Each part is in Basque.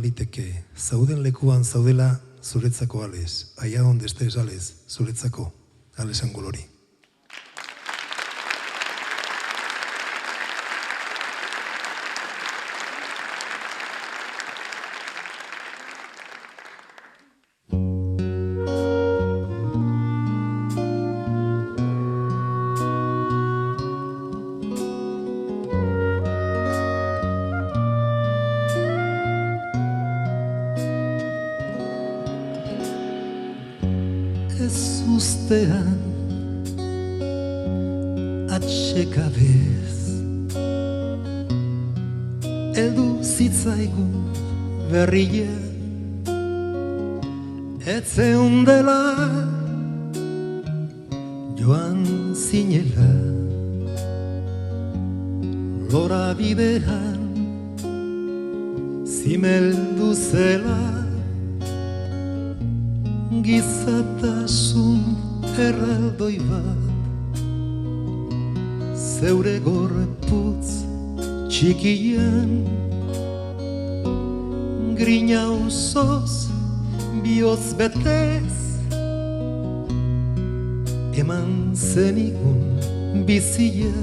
liteke, zauden lekuan zaudela zuretzako alez, allá donde estés alez, zuretzako, Alex Angulori. Ez ustean atxekabez eldu zitzaigun berria etzeundela joan zinela lora bidean zimeldu zela gizatasun erraldoi bat zeure gorputz txikian grina osoz bihotz betez eman zenigun bizia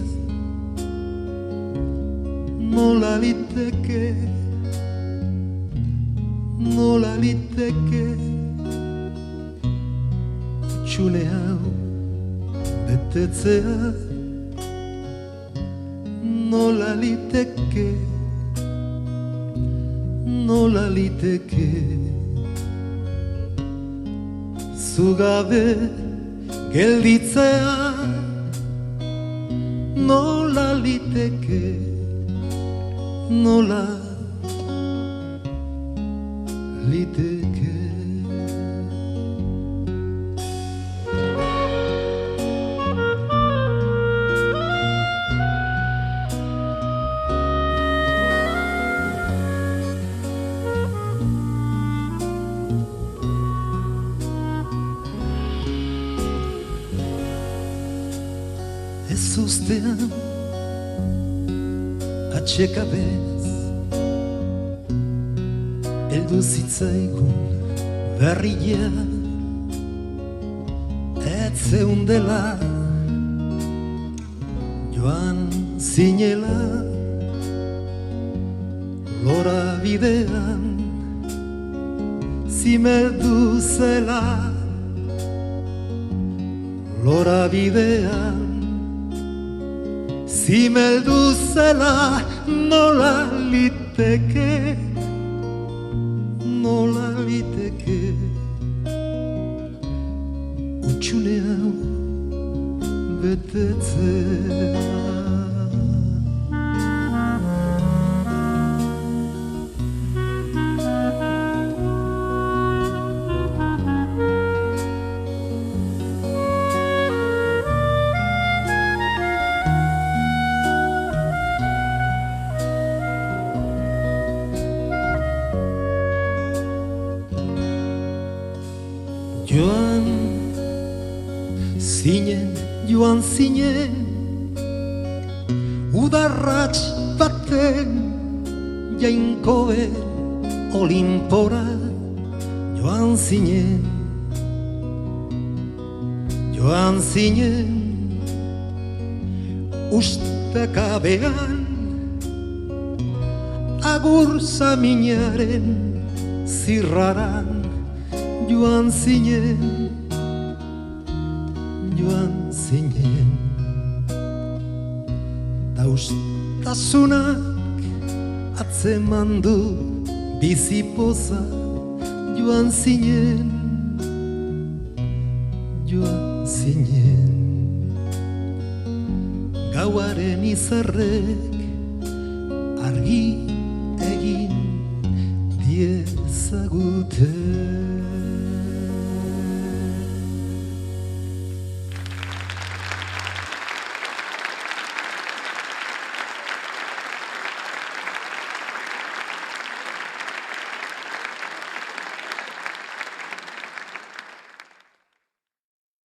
nola liteke txune hau betetzea nola liteke zugabe gelditzea nola liteke Ez ustean atxekabez eldu zitzaigun berria etzeundela joan zinela lora bidean zimeldu zela lora bidean zimeldu zela nola liteke utxune hau betetzea Joan zinen udarratx baten jainkoen olimpora joan zinen ustekabean agur zaminaren zirraran joan zinen Taustasunak atzeman du bizipoza joan zinen gauaren izarrek argi egin diezagute